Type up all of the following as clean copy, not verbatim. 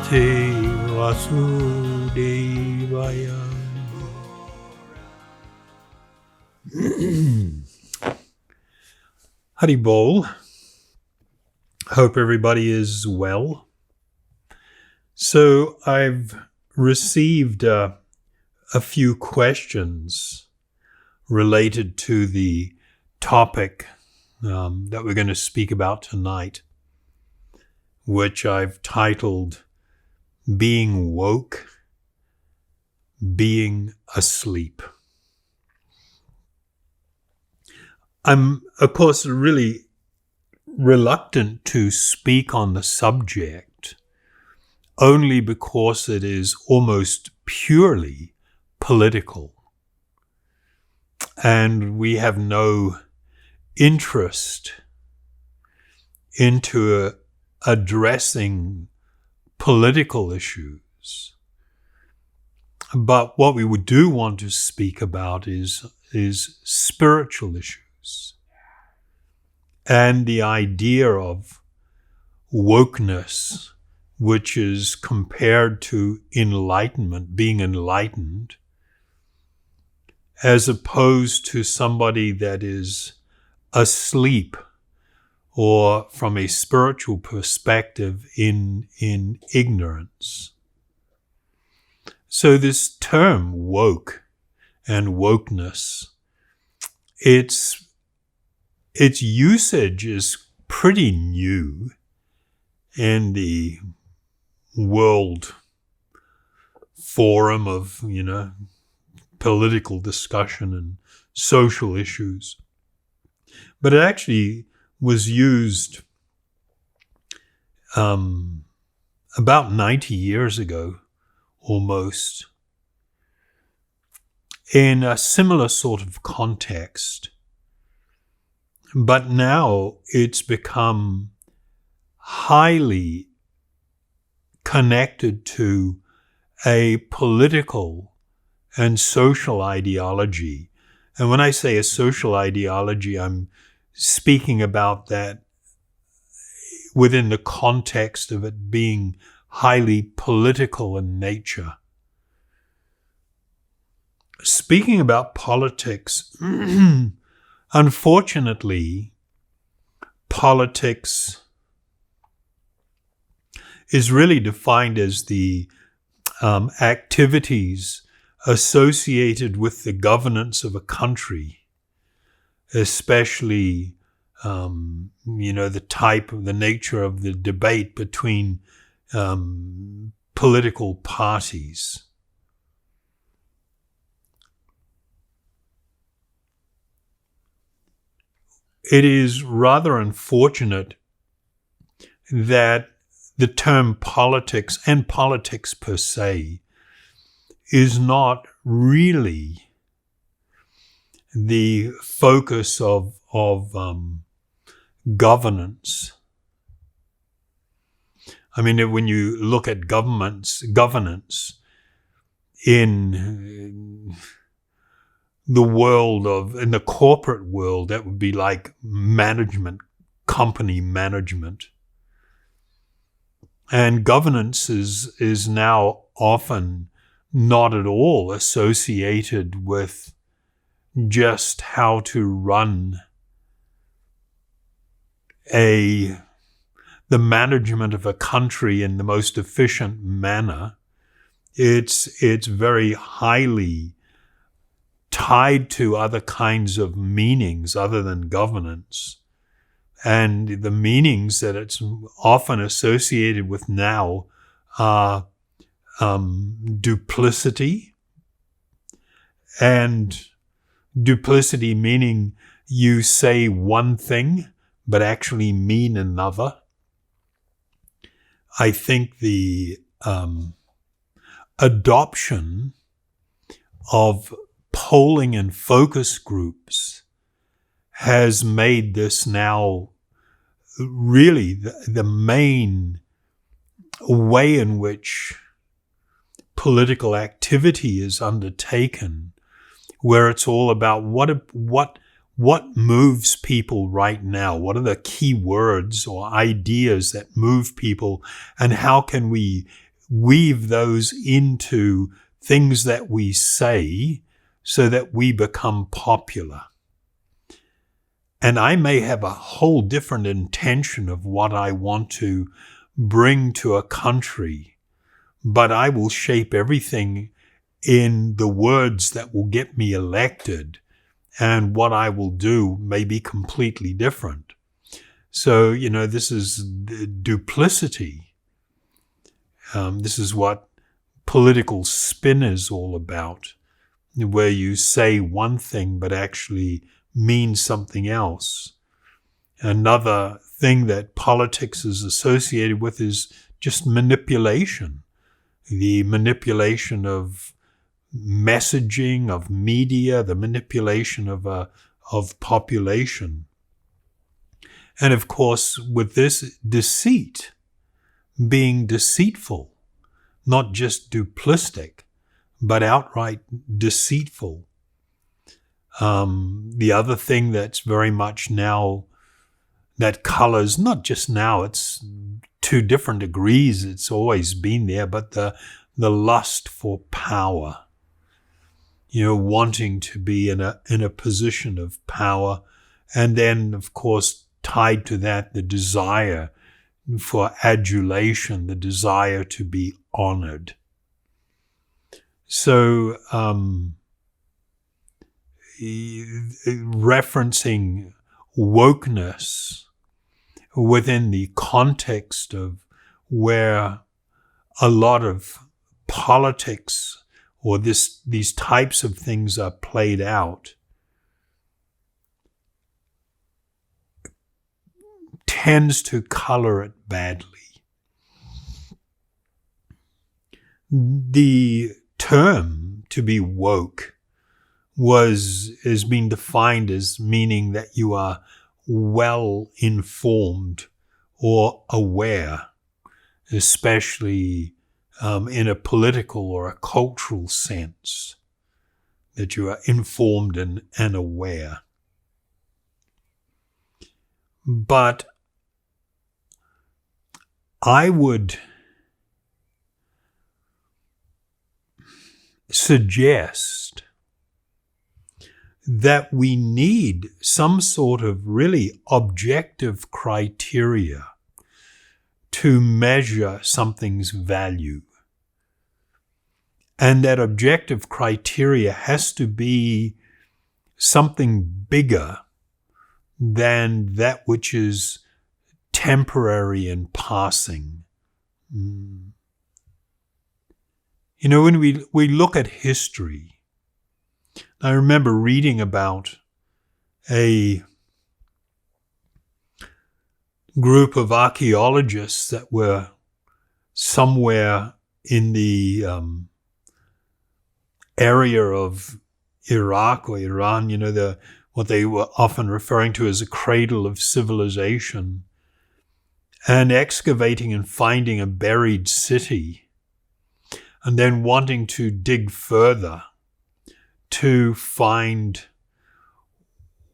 Bhagavate Vasudevaya. Hari Bol. Hope everybody is well. So I've received a few questions related to the topic that we're going to speak about tonight, which I've titled Being Woke, Being Asleep. I'm, of course, really reluctant to speak on the subject only because it is almost purely political. And we have no interest into addressing political issues. But what we do want to speak about is spiritual issues and the idea of wokeness, which is compared to enlightenment, being enlightened, as opposed to somebody that is asleep or from a spiritual perspective in ignorance. So this term woke and wokeness, its usage is pretty new in the world forum of, political discussion and social issues. But it actually was used about 90 years ago, almost, in a similar sort of context. But now it's become highly connected to a political and social ideology. And when I say a social ideology, I'm speaking about that within the context of it being highly political in nature. Speaking about politics, unfortunately, politics is really defined as the activities associated with the governance of a country, especially, the nature of the debate between political parties. It is rather unfortunate that the term politics and politics per se is not really the focus of governance. I mean, when you look at governance in the world in the corporate world, that would be like management, company management. And governance is now often not at all associated with just how to run the management of a country in the most efficient manner. It's very highly tied to other kinds of meanings other than governance. And the meanings that it's often associated with now are duplicity, and duplicity meaning you say one thing but actually mean another. I think the adoption of polling and focus groups has made this now really the main way in which political activity is undertaken, where it's all about what moves people right now, what are the key words or ideas that move people, and how can we weave those into things that we say so that we become popular. And I may have a whole different intention of what I want to bring to a country, but I will shape everything in the words that will get me elected, and what I will do may be completely different. So, this is duplicity. This is what political spin is all about, where you say one thing but actually mean something else. Another thing that politics is associated with is just manipulation. The manipulation of messaging, of media, the manipulation of population. And of course, with this, deceit, being deceitful, not just duplistic, but outright deceitful. The other thing that's very much now, that colors, not just now, it's to different degrees, it's always been there, but the lust for power, wanting to be in a position of power. And then, of course, tied to that, the desire for adulation, the desire to be honored. So, referencing wokeness within the context of where a lot of politics or these types of things are played out, tends to color it badly. The term to be woke has been defined as meaning that you are well informed or aware, especially in a political or a cultural sense, that you are informed and aware. But I would suggest that we need some sort of really objective criteria to measure something's value. And that objective criteria has to be something bigger than that which is temporary and passing. When we look at history, I remember reading about a group of archaeologists that were somewhere in the area of Iraq or Iran, what they were often referring to as a cradle of civilization, and excavating and finding a buried city, and then wanting to dig further to find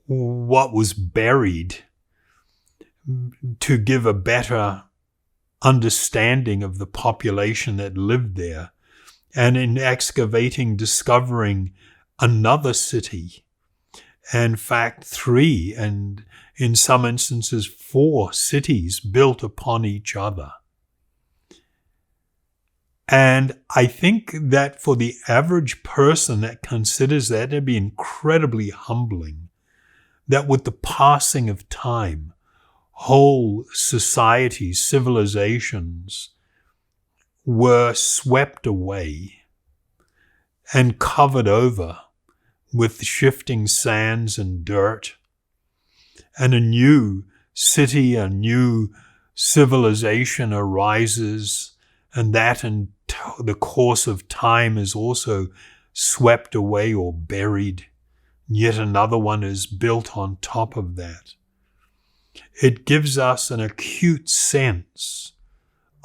what was buried, to give a better understanding of the population that lived there. And in excavating, discovering another city, in fact 3, and in some instances 4 cities built upon each other. And I think that for the average person that considers that, it'd be incredibly humbling that with the passing of time, whole societies, civilizations were swept away and covered over with shifting sands and dirt, and a new city, a new civilization arises, and that in the course of time is also swept away or buried. Yet another one is built on top of that. It gives us an acute sense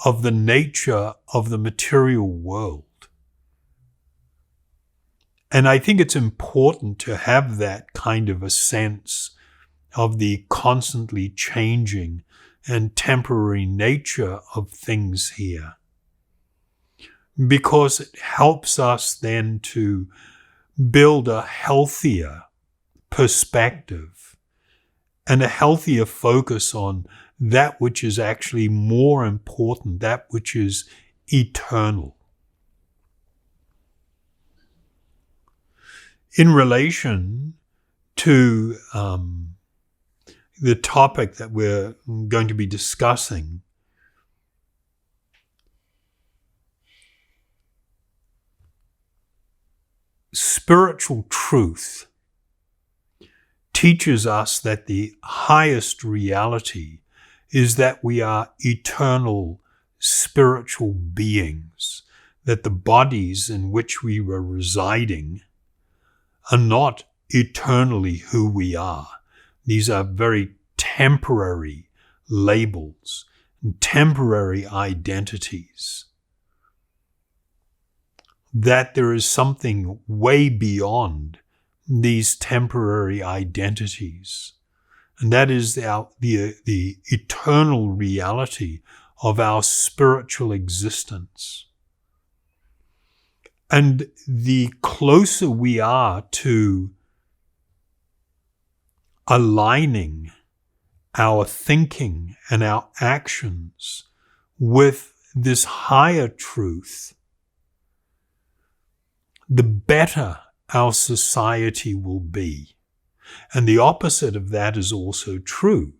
of the nature of the material world. And I think it's important to have that kind of a sense of the constantly changing and temporary nature of things here. because it helps us then to build a healthier perspective and a healthier focus on that which is actually more important, that which is eternal. In relation to the topic that we're going to be discussing, spiritual truth teaches us that the highest reality is that we are eternal spiritual beings, that the bodies in which we were residing are not eternally who we are. These are very temporary labels and temporary identities. That there is something way beyond these temporary identities. And that is the eternal reality of our spiritual existence. And the closer we are to aligning our thinking and our actions with this higher truth, the better our society will be. And the opposite of that is also true.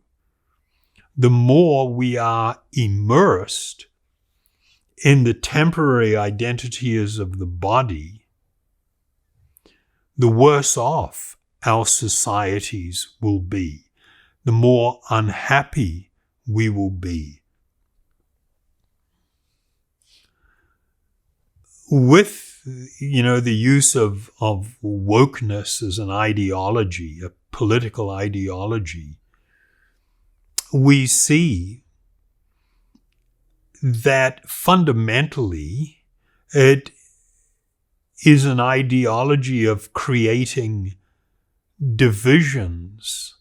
The more we are immersed in the temporary identities of the body, the worse off our societies will be, the more unhappy we will be. With the use of wokeness as an ideology, a political ideology, we see that fundamentally it is an ideology of creating divisions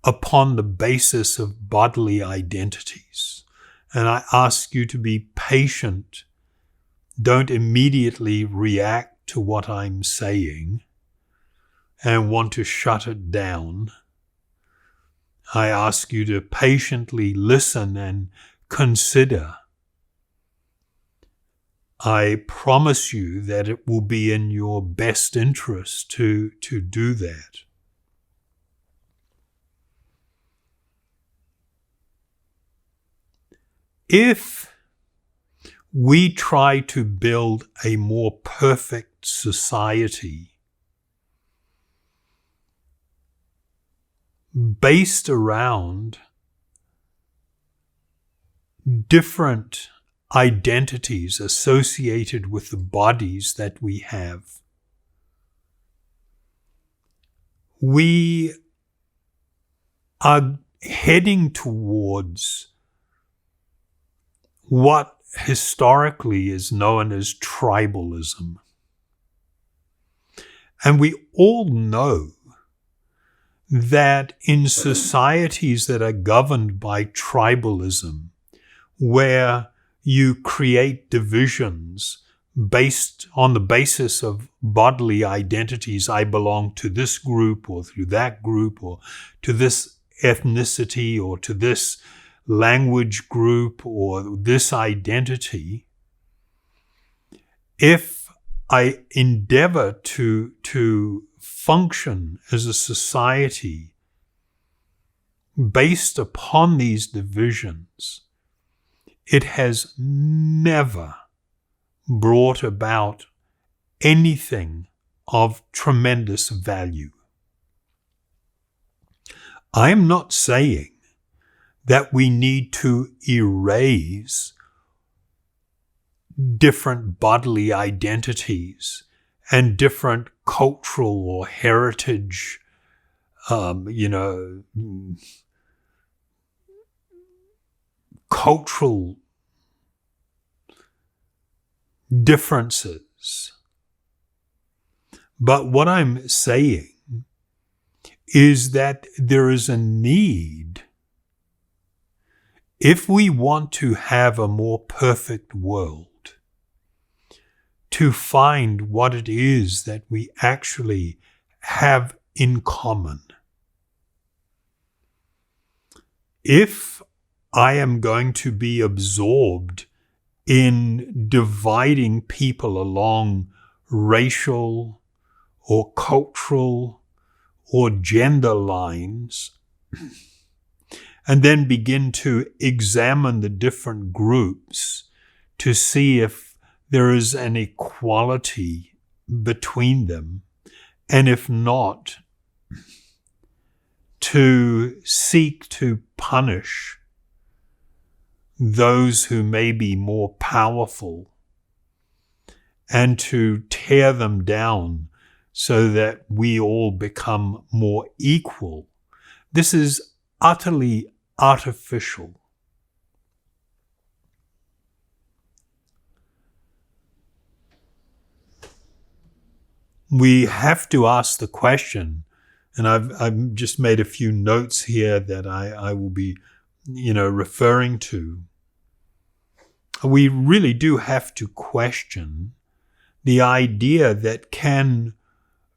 upon the basis of bodily identities. And I ask you to be patient. Don't immediately react to what I'm saying and want to shut it down. I ask you to patiently listen and consider. I promise you that it will be in your best interest to do that. If we try to build a more perfect society based around different identities associated with the bodies that we have, we are heading towards what historically is known as tribalism. And we all know that in societies that are governed by tribalism, where you create divisions based on the basis of bodily identities, I belong to this group or to that group or to this ethnicity or to this language group or this identity, if I endeavor to function as a society based upon these divisions, it has never brought about anything of tremendous value. I am not saying that we need to erase different bodily identities and different cultural or heritage, cultural differences. But what I'm saying is that there is a need, if we want to have a more perfect world, to find what it is that we actually have in common. If I am going to be absorbed in dividing people along racial or cultural or gender lines, and then begin to examine the different groups to see if there is an equality between them, and if not, to seek to punish those who may be more powerful and to tear them down so that we all become more equal. This is utterly artificial. We have to ask the question, and I've just made a few notes here that I will be, referring to. We really do have to question the idea that can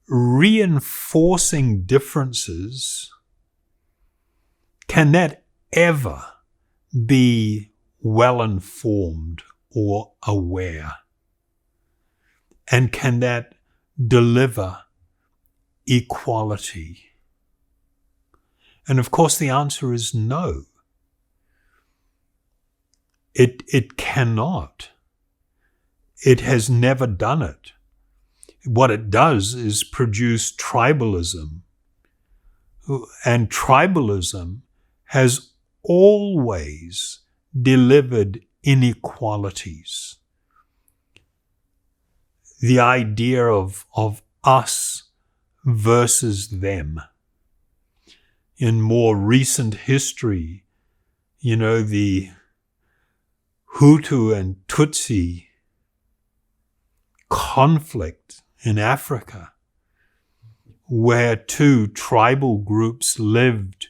reinforcing differences, can that ever be well-informed or aware? And can that deliver equality? And of course the answer is no. It cannot. It has never done it. What it does is produce tribalism. And tribalism has always delivered inequalities. The idea of us versus them. In more recent history, the Hutu and Tutsi conflict in Africa, where two tribal groups lived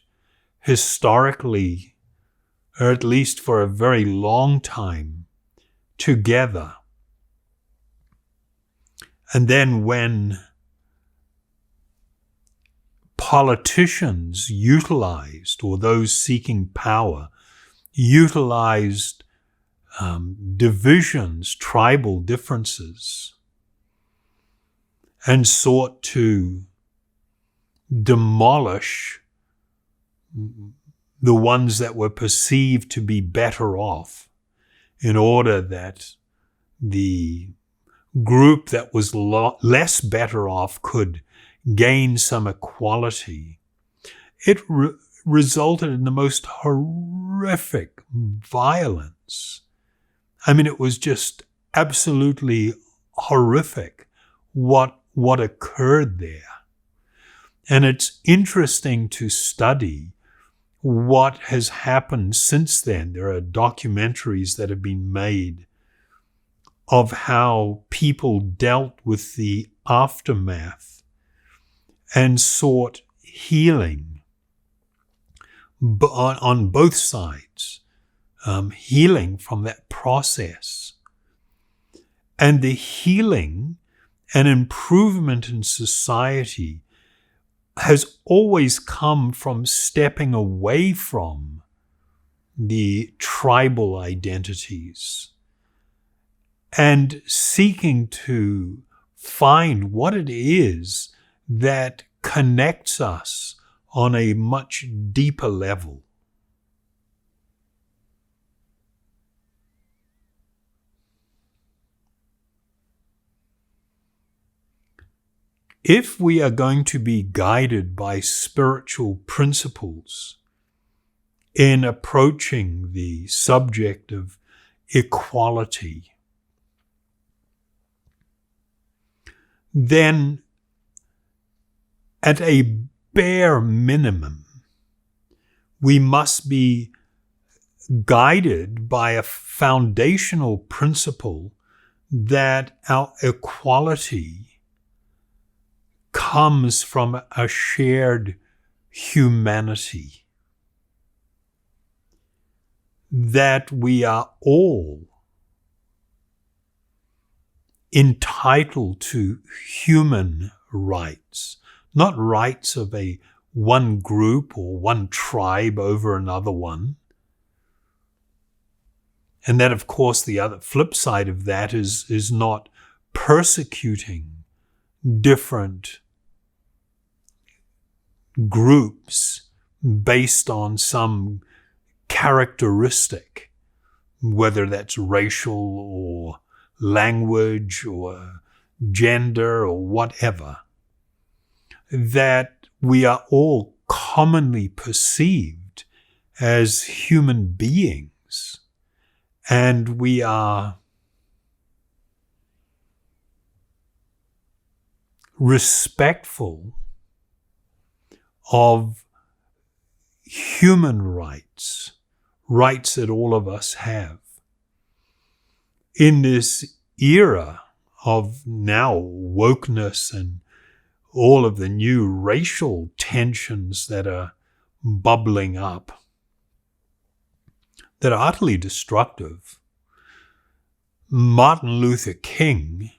historically, or at least for a very long time, together. And then when politicians utilized, or those seeking power, utilized divisions, tribal differences, and sought to demolish the ones that were perceived to be better off, in order that the group that was less better off could gain some equality. It resulted in the most horrific violence. I mean, it was just absolutely horrific what occurred there. And it's interesting to study what has happened since then. There are documentaries that have been made of how people dealt with the aftermath and sought healing on both sides, healing from that process. And the healing and improvement in society has always come from stepping away from the tribal identities and seeking to find what it is that connects us on a much deeper level. If we are going to be guided by spiritual principles in approaching the subject of equality, then at a bare minimum, we must be guided by a foundational principle that our equality comes from a shared humanity, that we are all entitled to human rights, not rights of one group or one tribe over another one. And that, of course, the other flip side of that is not persecuting different groups based on some characteristic, whether that's racial or language or gender or whatever, that we are all commonly perceived as human beings, and we are respectful of human rights, rights that all of us have. In this era of now wokeness and all of the new racial tensions that are bubbling up, that are utterly destructive, Martin Luther King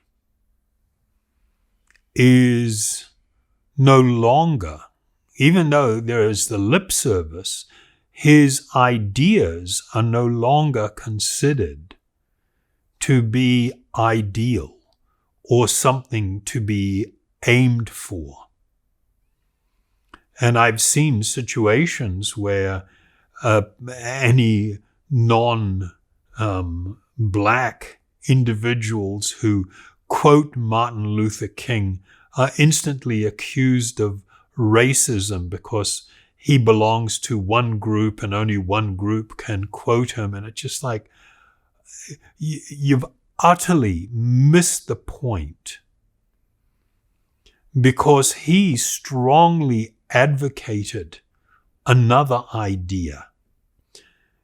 is no longer, even though there is the lip service, his ideas are no longer considered to be ideal or something to be aimed for. And I've seen situations where any non-black individuals who quote Martin Luther King are instantly accused of racism because he belongs to one group and only one group can quote him. And it's just like, you've utterly missed the point, because he strongly advocated another idea.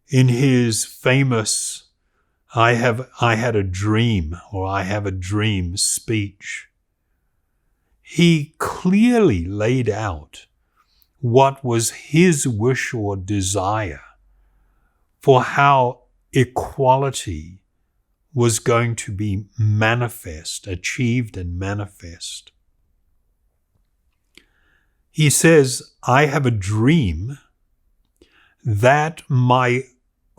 In his famous I had a dream, or I have a dream speech, he clearly laid out what was his wish or desire for how equality was going to be achieved and manifest. He says, I have a dream that my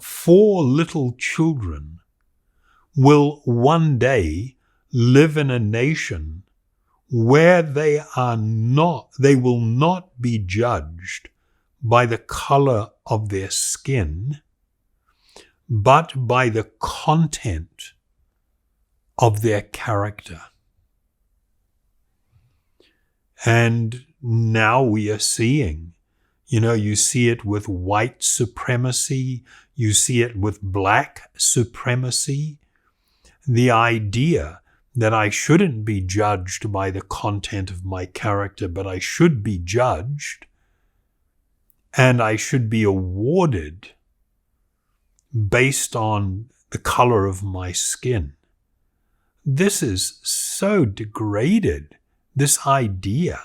4 little children will one day live in a nation where they will not be judged by the color of their skin, but by the content of their character. And now we are seeing, you see it with white supremacy, you see it with black supremacy, the idea that I shouldn't be judged by the content of my character, but I should be judged and I should be awarded based on the color of my skin. This is so degraded, this idea.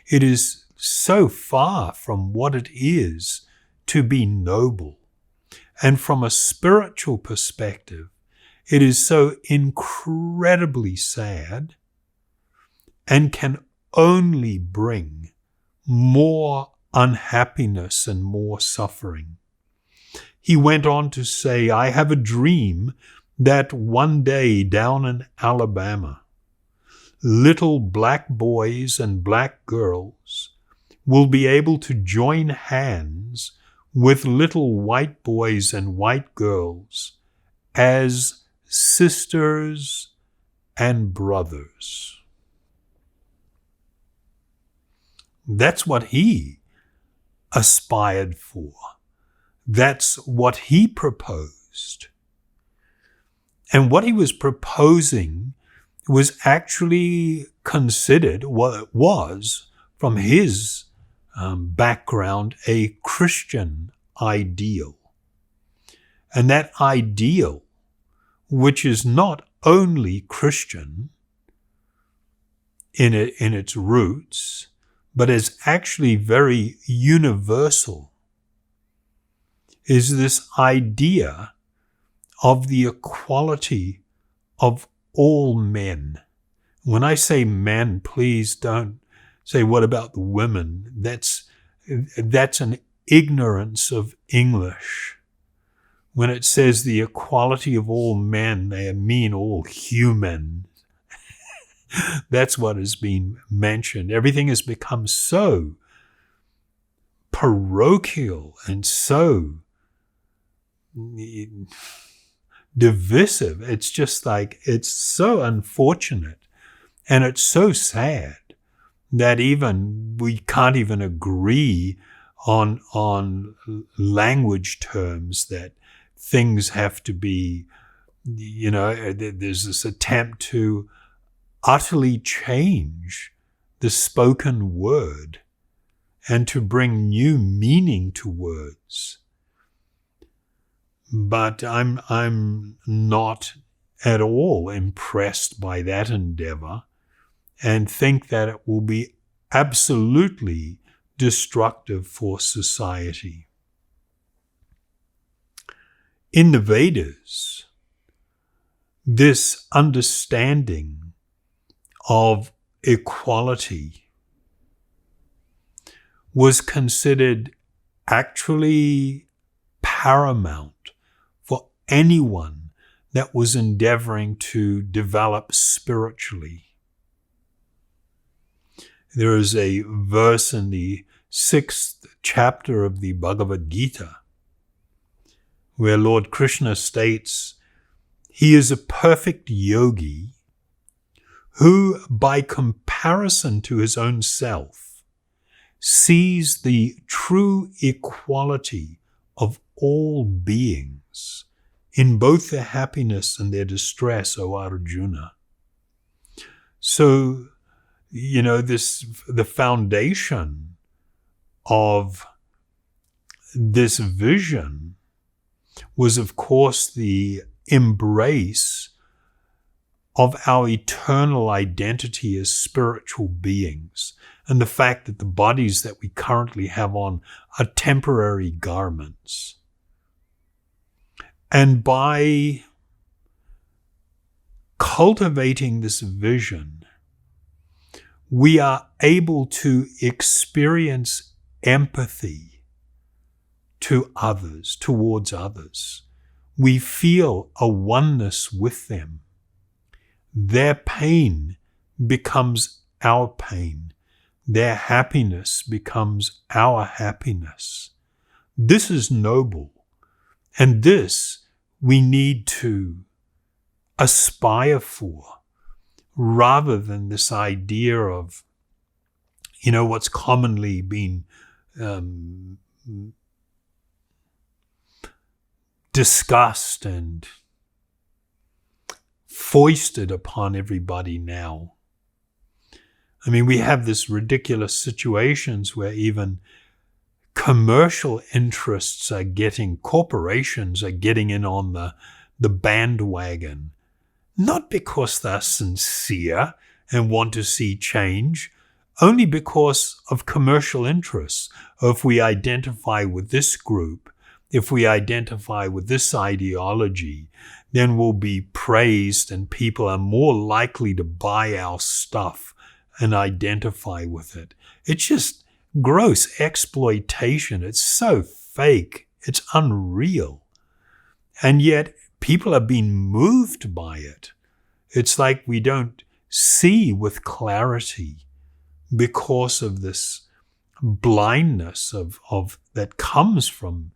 It is so far from what it is to be noble. And from a spiritual perspective, it is so incredibly sad and can only bring more unhappiness and more suffering. He went on to say, I have a dream that one day down in Alabama, little black boys and black girls will be able to join hands with little white boys and white girls as sisters and brothers. That's what he aspired for. That's what he proposed. And what he was proposing was actually considered, well, it was, from his background, a Christian ideal. And that ideal, which is not only Christian in its roots, but is actually very universal, is this idea of the equality of all men. When I say men, please don't say, what about the women? That's an ignorance of English. When it says the equality of all men, they mean all human. That's what has been mentioned. Everything has become so parochial and so divisive. It's just like, it's so unfortunate and it's so sad that even we can't even agree on language terms, that things have to be, there's this attempt to utterly change the spoken word and to bring new meaning to words. But I'm not at all impressed by that endeavor, and think that it will be absolutely destructive for society. In the Vedas, this understanding of equality was considered actually paramount for anyone that was endeavoring to develop spiritually. There is a verse in the 6th chapter of the Bhagavad Gita where Lord Krishna states, he is a perfect yogi who, by comparison to his own self, sees the true equality of all beings in both their happiness and their distress, O Arjuna. So, the foundation of this vision was, of course, the embrace of our eternal identity as spiritual beings, and the fact that the bodies that we currently have on are temporary garments. And by cultivating this vision, we are able to experience empathy to others, towards others. We feel a oneness with them. Their pain becomes our pain. Their happiness becomes our happiness. This is noble, and this we need to aspire for, rather than this idea of, what's commonly been discussed and foisted upon everybody now. I mean, we have this ridiculous situations where even commercial interests corporations are getting in on the bandwagon, not because they're sincere and want to see change, only because of commercial interests. Or if we identify with this group, if we identify with this ideology, then we'll be praised and people are more likely to buy our stuff and identify with it. It's just gross exploitation. It's so fake. It's unreal. And yet people are being moved by it. It's like we don't see with clarity because of this blindness of that comes from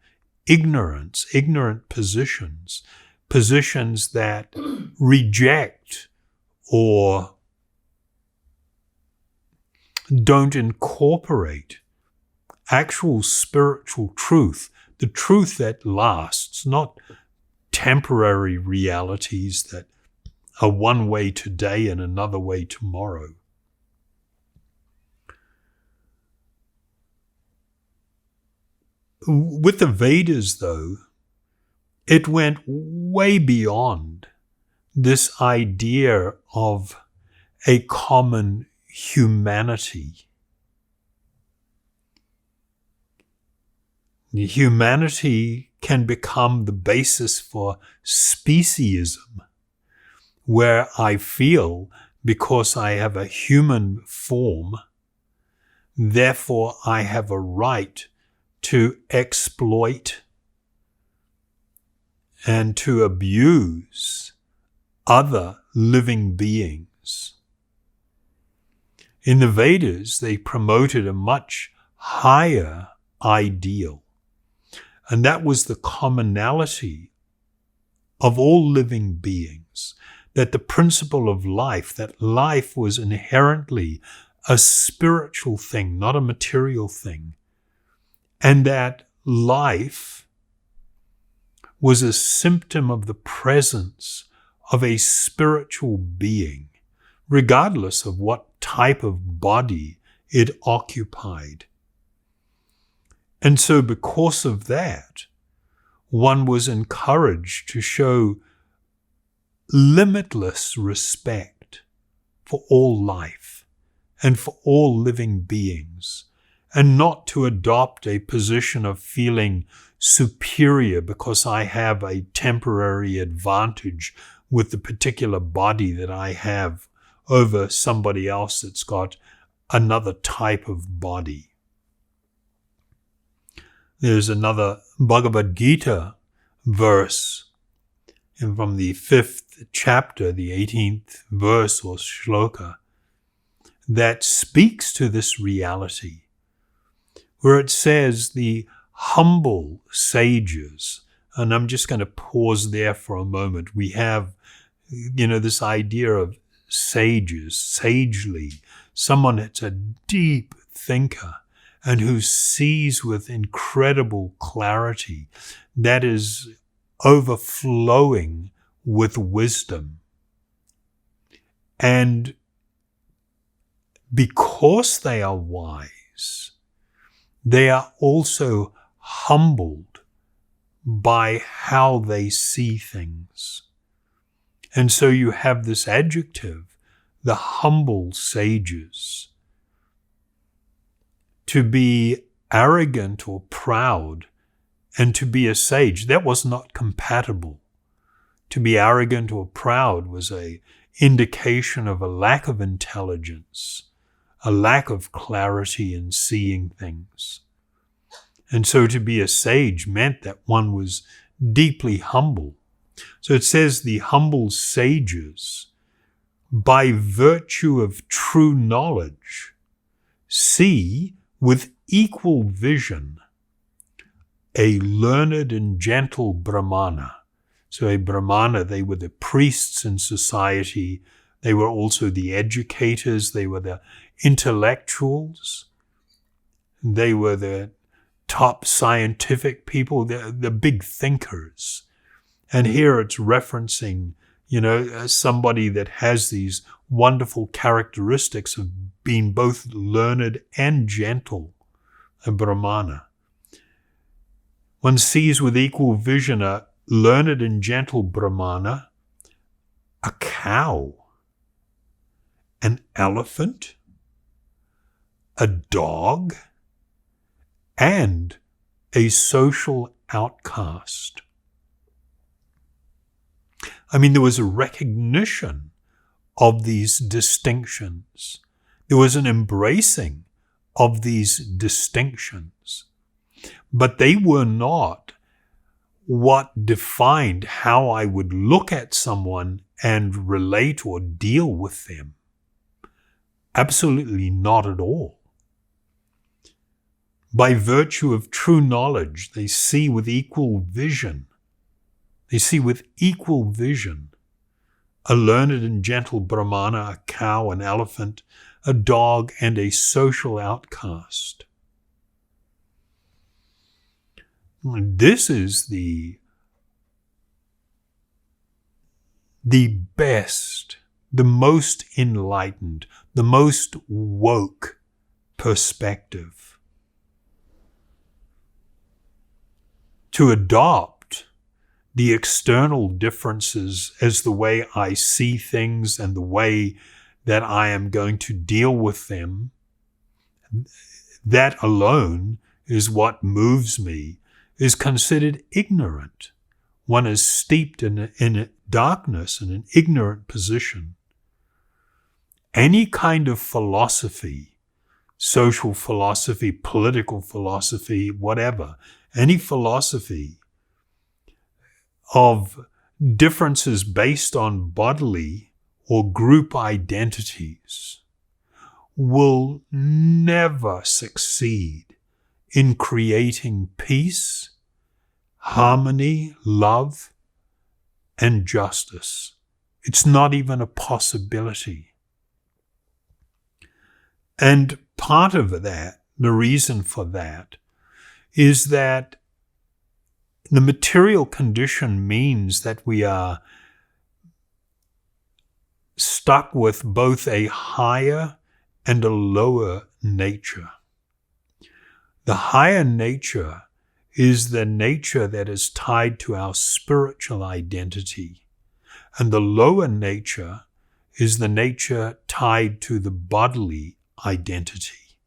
ignorance, ignorant positions that reject or don't incorporate actual spiritual truth, the truth that lasts, not temporary realities that are one way today and another way tomorrow. With the Vedas, though, it went way beyond this idea of a common humanity. Humanity can become the basis for speciesism, where I feel because I have a human form, therefore I have a right to exploit and to abuse other living beings. In the Vedas, they promoted a much higher ideal, and that was the commonality of all living beings, that the principle of life, that life was inherently a spiritual thing, not a material thing, and that life was a symptom of the presence of a spiritual being, regardless of what type of body it occupied. And so because of that, one was encouraged to show limitless respect for all life and for all living beings, and not to adopt a position of feeling superior because I have a temporary advantage with the particular body that I have over somebody else that's got another type of body. There's another Bhagavad Gita verse from the 5th chapter, the 18th verse or shloka, that speaks to this reality, where it says the humble sages, and I'm just going to pause there for a moment. We have, this idea of sages, sagely, someone that's a deep thinker and who sees with incredible clarity, that is overflowing with wisdom. And because they are wise, they are also humbled by how they see things. And so you have this adjective, the humble sages. To be arrogant or proud and to be a sage, that was not compatible. To be arrogant or proud was an indication of a lack of intelligence, a lack of clarity in seeing things. And so to be a sage meant that one was deeply humble. So it says the humble sages, by virtue of true knowledge, see with equal vision a learned and gentle Brahmana. So a Brahmana, they were the priests in society. They were also the educators. They were the intellectuals. They were the top scientific people, the big thinkers. And here it's referencing, somebody that has these wonderful characteristics of being both learned and gentle, a Brahmana. One sees with equal vision a learned and gentle Brahmana, a cow, an elephant, a dog, and a social outcast. I mean, there was a recognition of these distinctions. There was an embracing of these distinctions. But they were not what defined how I would look at someone and relate or deal with them. Absolutely not at all. By virtue of true knowledge, they see with equal vision. They see with equal vision a learned and gentle Brahmana, a cow, an elephant, a dog, and a social outcast. This is the best, the most enlightened, the most woke perspective. To adopt the external differences as the way I see things and the way that I am going to deal with them, that alone is what moves me, is considered ignorant. One is steeped in darkness and an ignorant position, any kind of philosophy, social philosophy, political philosophy, whatever, any philosophy of differences based on bodily or group identities will never succeed in creating peace, harmony, love, and justice. It's not even a possibility. And part of that, the reason for that, is that the material condition means that we are stuck with both a higher and a lower nature. The higher nature is the nature that is tied to our spiritual identity, and the lower nature is the nature tied to the bodily identity.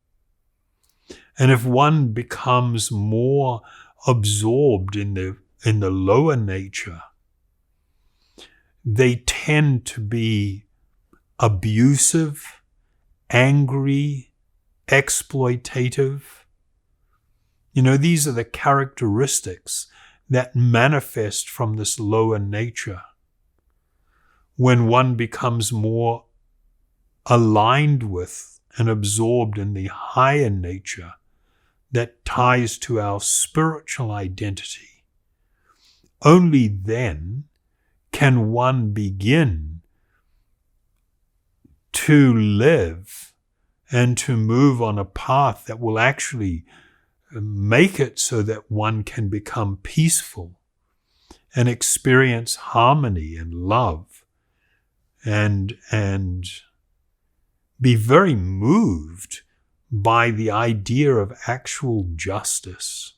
And if one becomes more absorbed in the lower nature, they tend to be abusive, angry, exploitative. These are the characteristics that manifest from this lower nature. When one becomes more aligned with and absorbed in the higher nature that ties to our spiritual identity, only then can one begin to live and to move on a path that will actually make it so that one can become peaceful and experience harmony and love and be very moved by the idea of actual justice.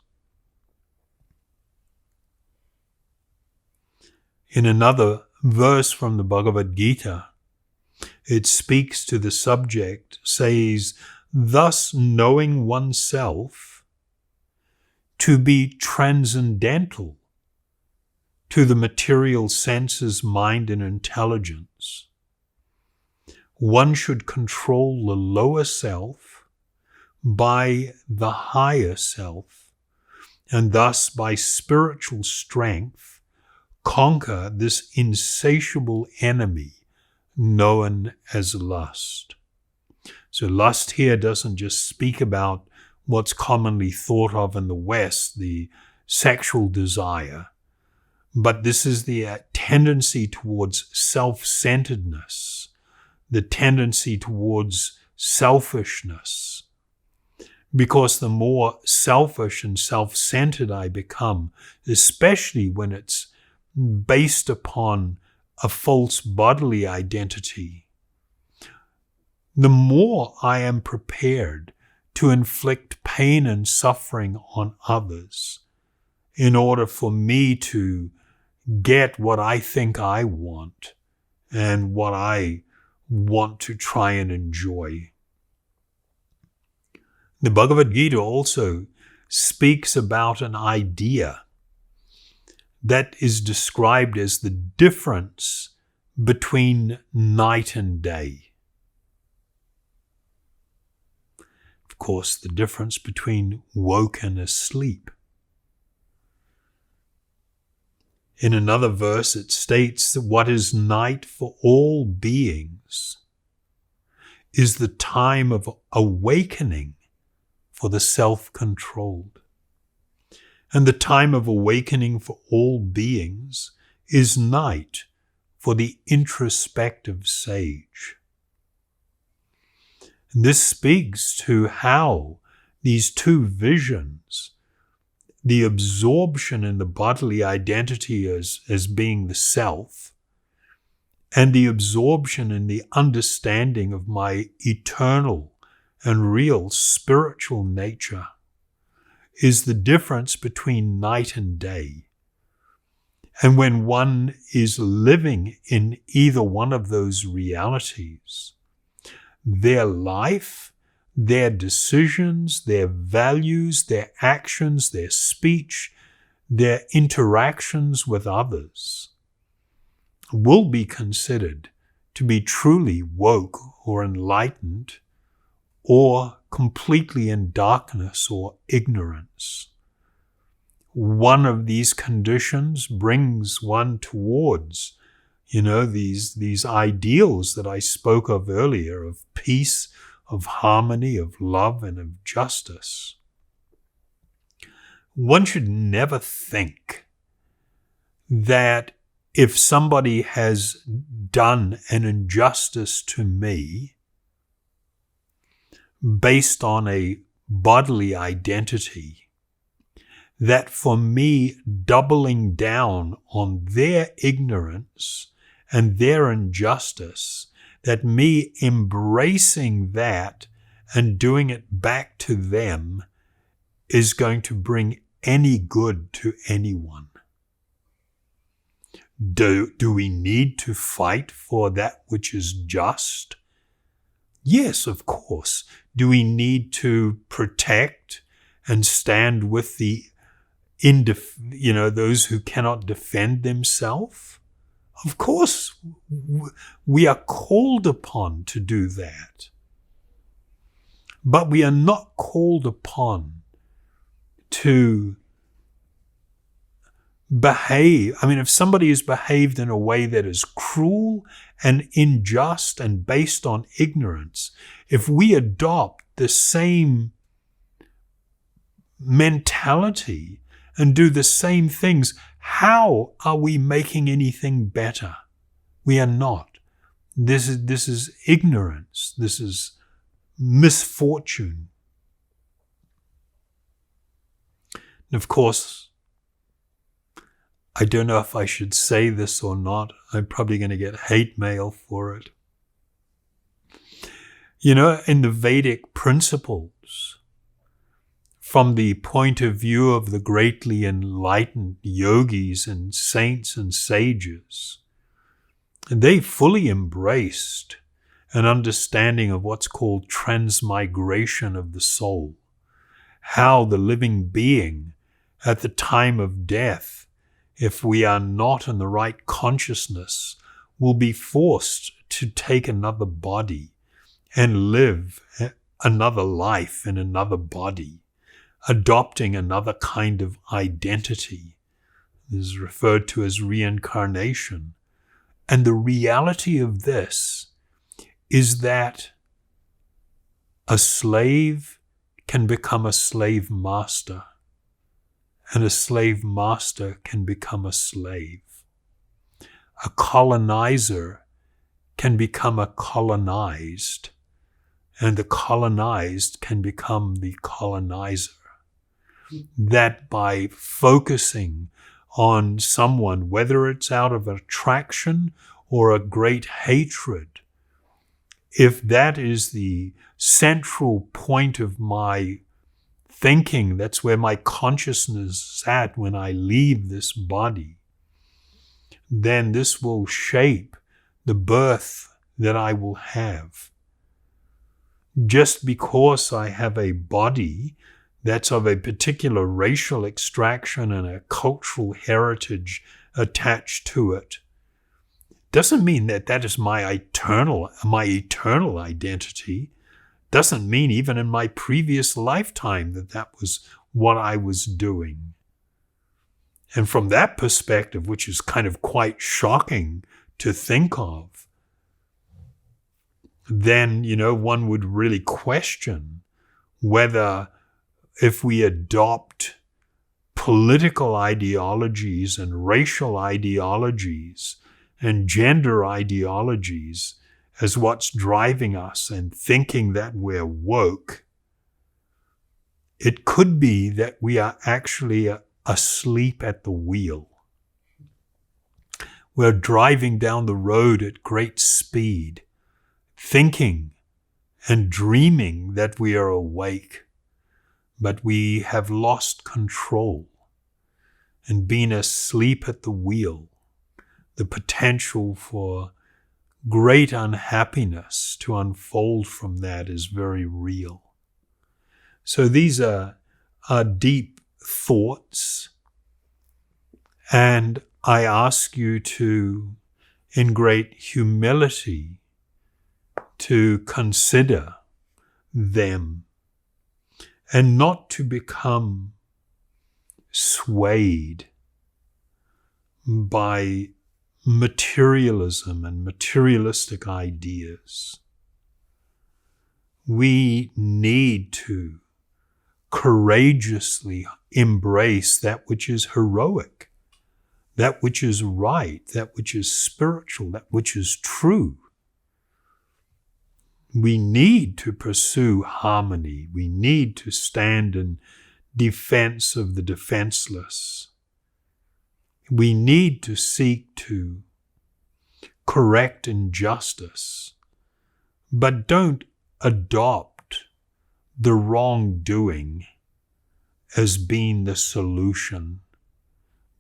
In another verse from the Bhagavad Gita, it speaks to the subject, says, thus knowing oneself to be transcendental to the material senses, mind, and intelligence, one should control the lower self by the higher self, and thus by spiritual strength conquer this insatiable enemy known as lust. So lust here doesn't just speak about what's commonly thought of in the West, the sexual desire, but this is the tendency towards self-centeredness, the tendency towards selfishness. Because the more selfish and self-centered I become, especially when it's based upon a false bodily identity, the more I am prepared to inflict pain and suffering on others in order for me to get what I think I want and what I want to try and enjoy. The Bhagavad Gita also speaks about an idea that is described as the difference between night and day. Of course, the difference between woke and asleep. In another verse, it states that what is night for all beings is the time of awakening for the self-controlled. And the time of awakening for all beings is night for the introspective sage. And this speaks to how these two visions, the absorption in the bodily identity as being the self, and the absorption in the understanding of my eternal and real spiritual nature, is the difference between night and day. And when one is living in either one of those realities, their life, their decisions, their values, their actions, their speech, their interactions with others will be considered to be truly woke or enlightened, or completely in darkness or ignorance. One of these conditions brings one towards, these ideals that I spoke of earlier, of peace, of harmony, of love, and of justice. One should never think that if somebody has done an injustice to me based on a bodily identity, that for me doubling down on their ignorance and their injustice, that me embracing that and doing it back to them is going to bring any good to anyone. Do we need to fight for that which is just? Yes, of course. Do we need to protect and stand with the those who cannot defend themselves? Of course, we are called upon to do that. But we are not called upon to behave. If somebody has behaved in a way that is cruel and unjust and based on ignorance, if we adopt the same mentality and do the same things, how are we making anything better? We are not. This is ignorance. This is misfortune. And of course, I don't know if I should say this or not. I'm probably going to get hate mail for it. In the Vedic principles, from the point of view of the greatly enlightened yogis and saints and sages, they fully embraced an understanding of what's called transmigration of the soul, how the living being at the time of death, if we are not in the right consciousness, will be forced to take another body and live another life in another body, adopting another kind of identity. This is referred to as reincarnation. And the reality of this is that a slave can become a slave master, and a slave master can become a slave. A colonizer can become a colonized, and the colonized can become the colonizer. That by focusing on someone, whether it's out of attraction or a great hatred, if that is the central point of my thinking, that's where my consciousness is at when I leave this body, then this will shape the birth that I will have. Just because I have a body that's of a particular racial extraction and a cultural heritage attached to it, doesn't mean that that is my eternal identity. Doesn't mean even in my previous lifetime that was what I was doing. And from that perspective, which is kind of quite shocking to think of, then, one would really question whether if we adopt political ideologies and racial ideologies and gender ideologies as what's driving us and thinking that we're woke, it could be that we are actually asleep at the wheel. We're driving down the road at great speed, thinking and dreaming that we are awake, but we have lost control and been asleep at the wheel. The potential for great unhappiness to unfold from that is very real. So these are deep thoughts, and I ask you to in great humility to consider them and not to become swayed by materialism and materialistic ideas. We need to courageously embrace that which is heroic, that which is right, that which is spiritual, that which is true. We need to pursue harmony. We need to stand in defense of the defenseless. We need to seek to correct injustice, but don't adopt the wrongdoing as being the solution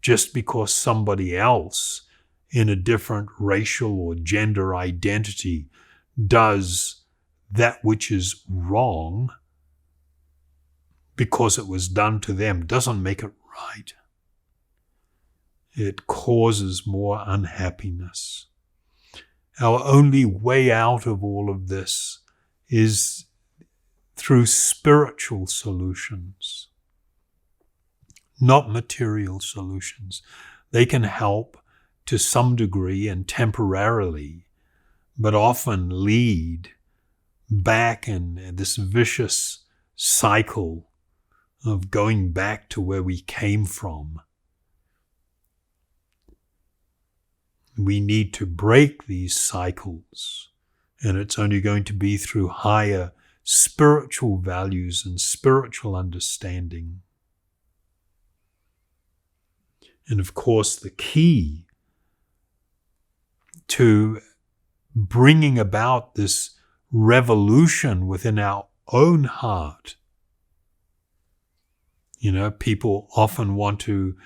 just because somebody else in a different racial or gender identity does that which is wrong because it was done to them doesn't make it right. It causes more unhappiness. Our only way out of all of this is through spiritual solutions, not material solutions. They can help to some degree and temporarily, but often lead back in this vicious cycle of going back to where we came from. We need to break these cycles, and it's only going to be through higher spiritual values and spiritual understanding. And of course, the key to bringing about this revolution within our own heart. People often want to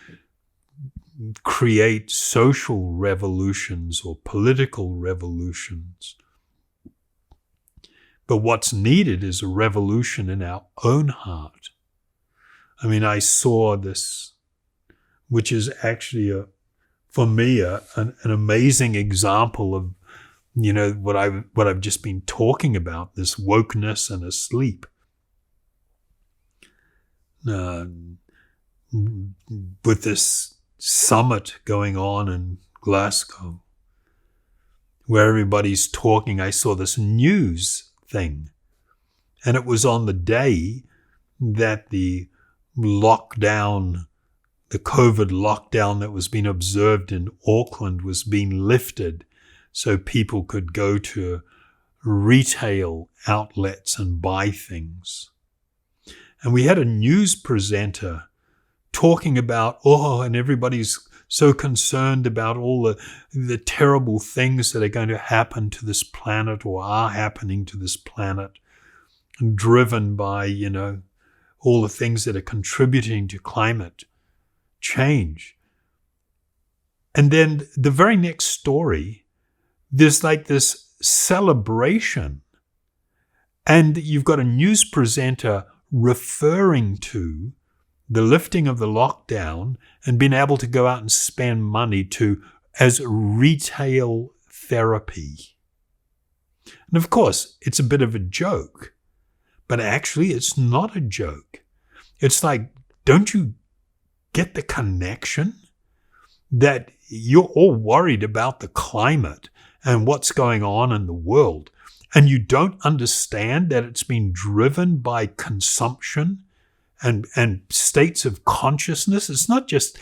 create social revolutions or political revolutions. But what's needed is a revolution in our own heart. I saw this, which is actually for me an amazing example of what I've just been talking about, this wokeness and asleep. With this summit going on in Glasgow, where everybody's talking, I saw this news thing, and it was on the day that the COVID lockdown that was being observed in Auckland was being lifted, so people could go to retail outlets and buy things. And we had a news presenter talking about, and everybody's so concerned about all the terrible things that are going to happen to this planet or are happening to this planet, driven by, all the things that are contributing to climate change. And then the very next story, there's like this celebration, and you've got a news presenter referring to the lifting of the lockdown and being able to go out and spend money as retail therapy. And of course, it's a bit of a joke, but actually it's not a joke. It's like, don't you get the connection that you're all worried about the climate and what's going on in the world, and you don't understand that it's been driven by consumption and states of consciousness? It's not just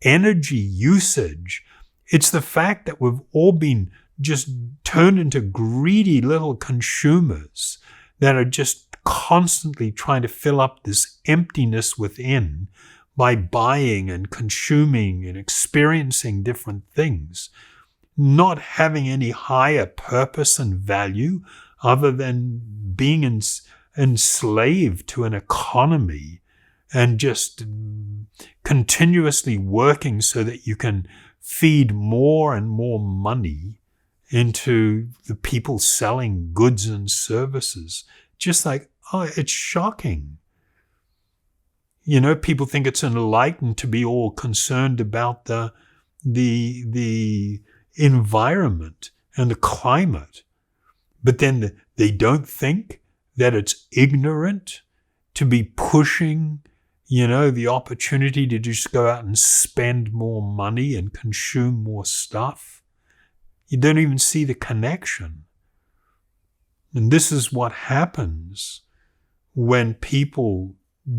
energy usage. It's the fact that we've all been just turned into greedy little consumers that are just constantly trying to fill up this emptiness within by buying and consuming and experiencing different things, not having any higher purpose and value other than being enslaved to an economy and just continuously working so that you can feed more and more money into the people selling goods and services. Just like, it's shocking. People think it's enlightened to be all concerned about the environment and the climate, but then they don't think that it's ignorant to be pushing, the opportunity to just go out and spend more money and consume more stuff. You don't even see the connection. And this is what happens when people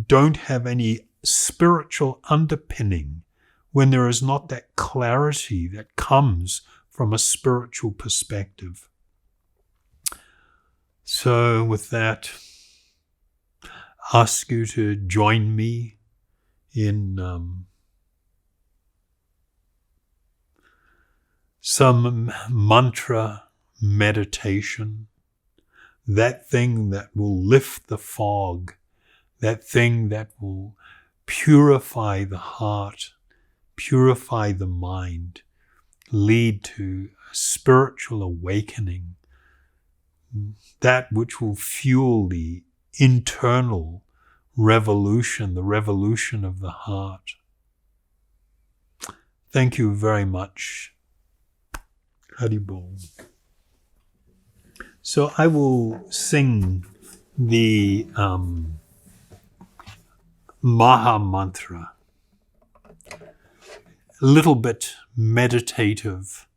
don't have any spiritual underpinning, when there is not that clarity that comes from a spiritual perspective. So with that, ask you to join me in some mantra meditation, that thing that will lift the fog, that thing that will purify the heart, purify the mind, lead to a spiritual awakening, that which will fuel the internal revolution, the revolution of the heart. Thank you very much. Haribol. So I will sing the Maha Mantra, a little bit meditative,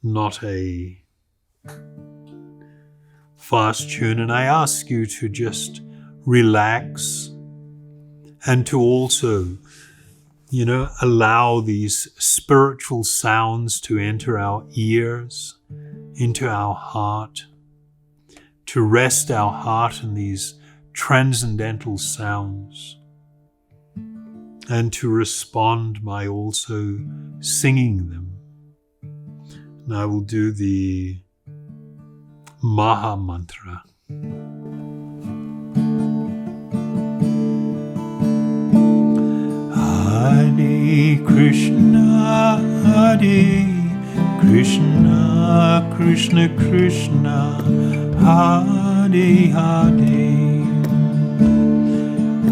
not a fast tune, and I ask you to just relax and to also, allow these spiritual sounds to enter our ears, into our heart, to rest our heart in these transcendental sounds, and to respond by also singing them. And I will do the Maha Mantra. Hare Krishna, Hare Krishna, Krishna Krishna, Hare Hare,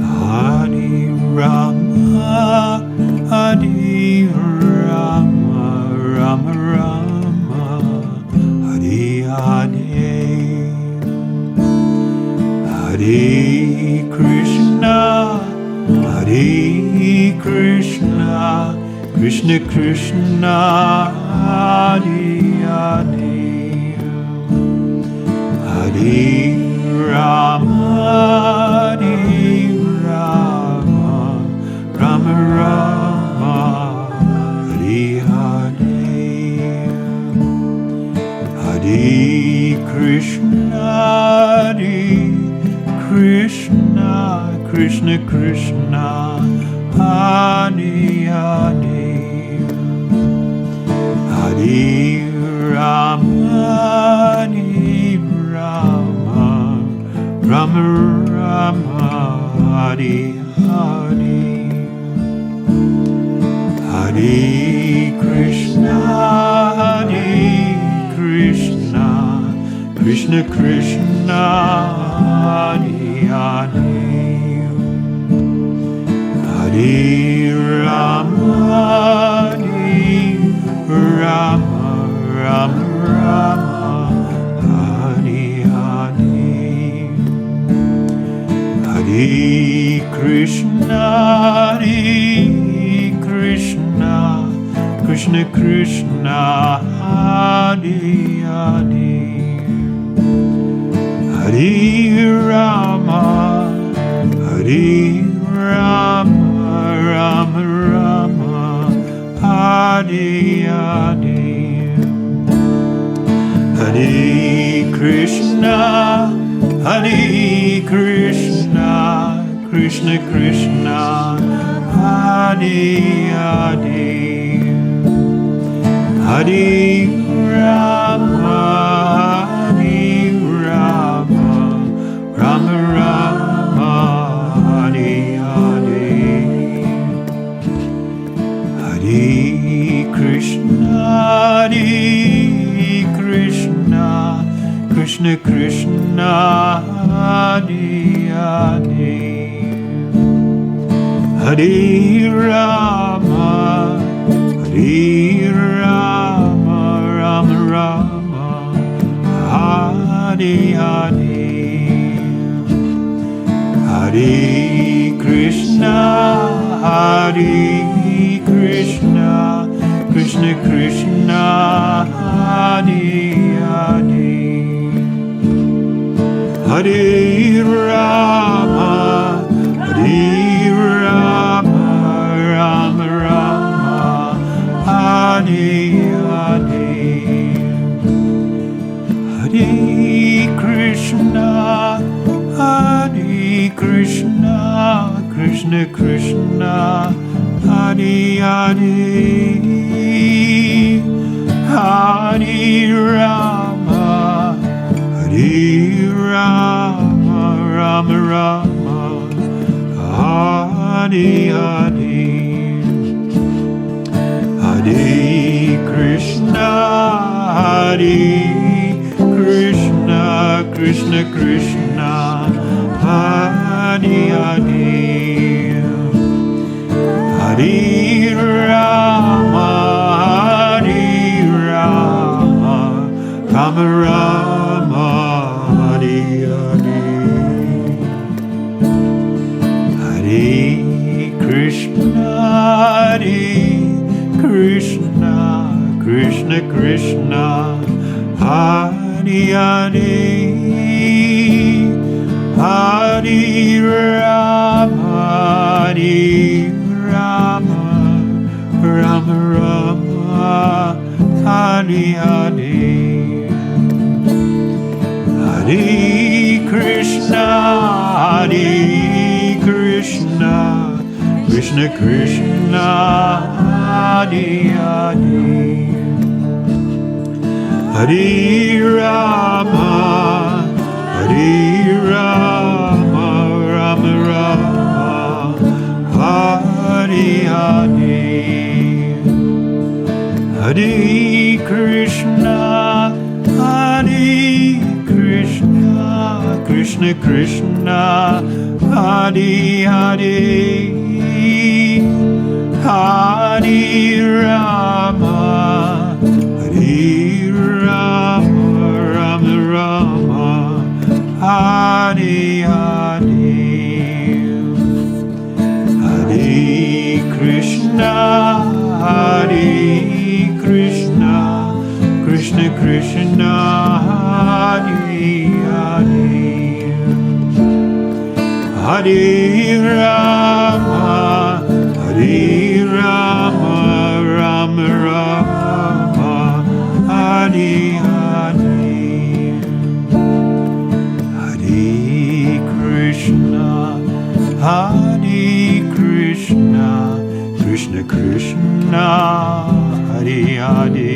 Hare Rama, Hare Rama, Rama Rama, Hare Hare, Hare Krishna, Hare Krishna, Krishna Krishna, Hare Hare, Hare Rama, Hare Rama, Rama Rama, Hare Hare, Hare Krishna, Hare Krishna, Krishna Krishna, Hare Hare, Hare Rama, Hare Rama, Rama Rama, Hare Hare, Hare Krishna, Hare Krishna, Krishna Krishna, Hare Hare, Hare Rama, Hare Rama, Rama Rama, Hare Hare, Hare Krishna, Hare Krishna, Krishna Krishna, Hare Hare, Hare Rama, Hare Rama, Rama Rama, Hare Hare, Hare Krishna, Hare Krishna, Krishna Krishna, Hare Hare, Hare Rama, Hare Rama, Rama Rama, Hare Hare, Hare Krishna, Hare Krishna, Krishna Krishna, Hare Hare, Hare Rama, Hare Rama, Hare Krishna, Krishna Krishna, Hare Hare, Hare Rama, Rama Rama, Hare Hare, Hare Krishna, Krishna, Krishna Krishna, Hare Hare, Hare Rama, Rama Rama, Hare Hare, Hare Krishna, Krishna Krishna, Hare Hare, Hare Rama, Rama Rama, Hare Hare, Hare Krishna, Krishna Krishna, Hare Hare, Hare Rama, Rama Rama, Hare Hare, Hare Krishna, Krishna Krishna, Hare Hare, Hare Rama, Rama Rama, Hare Hare, Hare Krishna, Krishna Krishna, Hare Hare, Hare Rama, Rama Rama, Hare Hare, Hare Krishna, Krishna Krishna, Hare Hare, Hare Rama, Rama Rama, Hare Hare, Hare Krishna, Krishna Krishna, Hare Hare,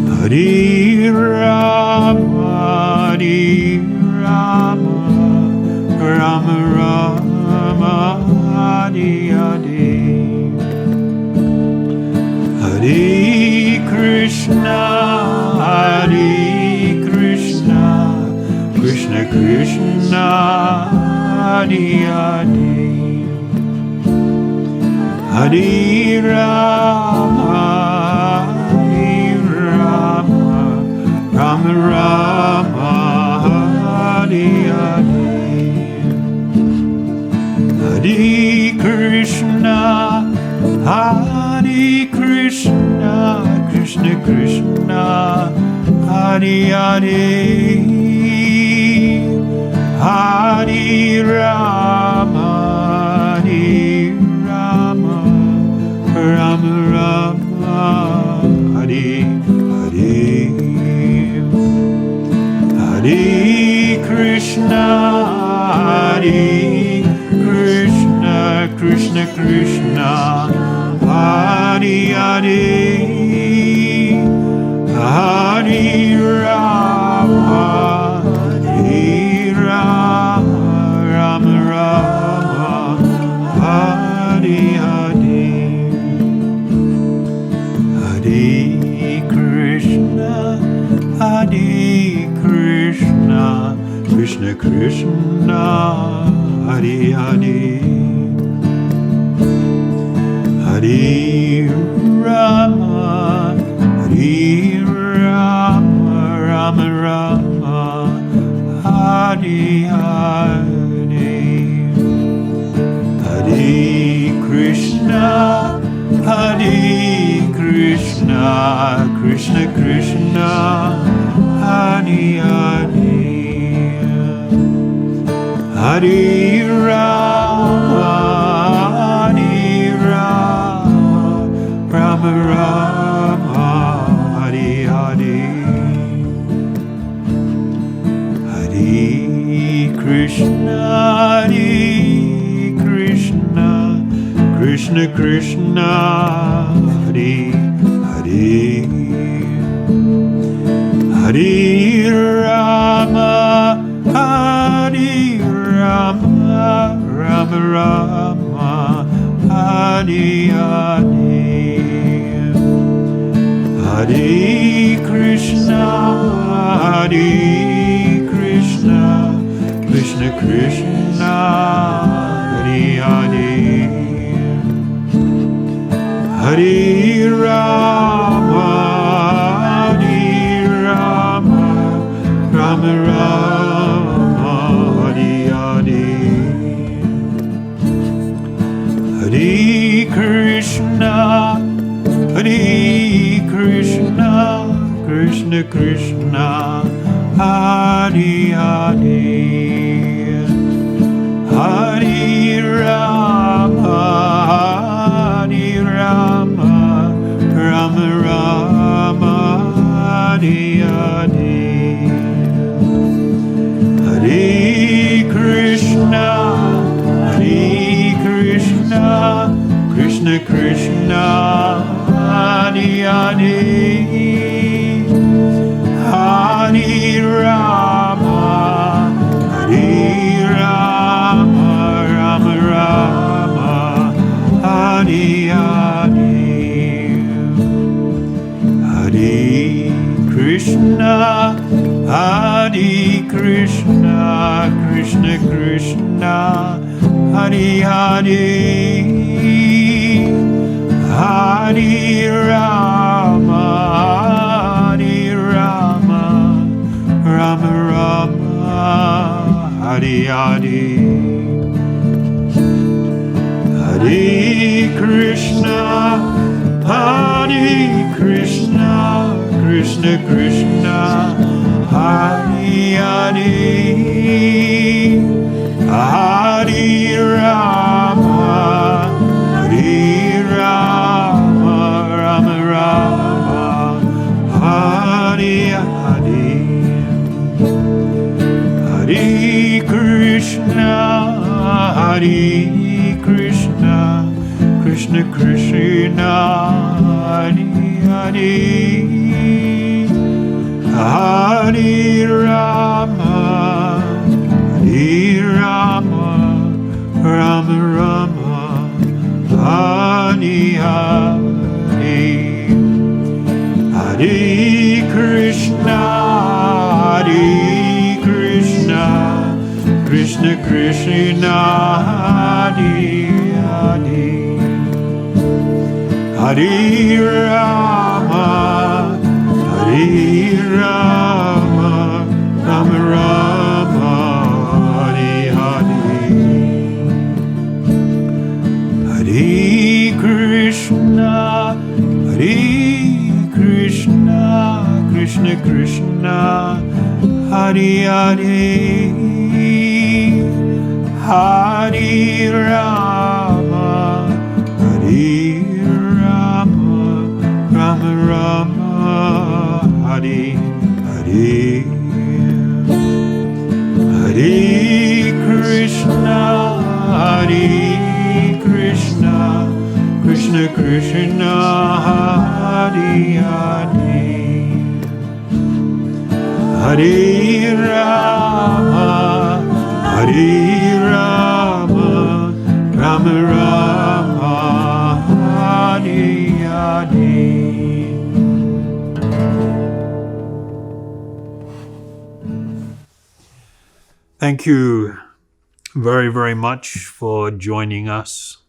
Hare Rama, Rama Rama, Hare Hare, Hare Krishna, Krishna Krishna, Hare Hare, Hare Rama, Rama Rama, Hare Hare, Hare Krishna, Krishna Krishna, Hare Hare, Hare Rama, Rama Rama, Hare Hare, Hare Krishna, Krishna Krishna, Hare Hare, Hare Rama, Rama Rama, Hare Hare, Hare Krishna, Krishna Krishna, Hare Hare, Hare Rama, Rama Rama, Hare Hare, Hare Krishna, Krishna Krishna, Hare Hare, Hare Rama, Rama Rama, Hare Hare, Hare Krishna, Krishna Krishna, Hare Hare, Hare Rama, Rama Rama, Hare Hare, Hare Krishna, Krishna Krishna, Hare Hare, Hare Rama, Rama Rama, Hare Hare, Hare Krishna, Krishna Krishna, Hare Hare, Hare Rama, Rama Rama, Hare Hare, Hare Krishna, Krishna Krishna, Hare Hare, Hare Rama, Rama Rama, Hare Hare, Hare Krishna, Krishna Krishna, Hare Hare, Hare Rama, Rama Rama, Hare Hare, Hare Krishna, Krishna Krishna, Hare Hare, Hare Rama, Rama Rama, Hare Hare, Hare Krishna, Krishna Krishna, Hare Hare, Hare Rama, Rama Rama, Hare Hare, Hare Krishna, Krishna Krishna, Hare Hare, Hare Rama, Rama Rama, Hare Hare, Hare Krishna, Krishna Krishna, Hare Hare, Hare Rama, Rama Rama, Hare Hare, Hare Krishna, Krishna Krishna, Hare Hare, Hare Rama, Rama Rama, Hare Hare. Thank you very, very much for joining us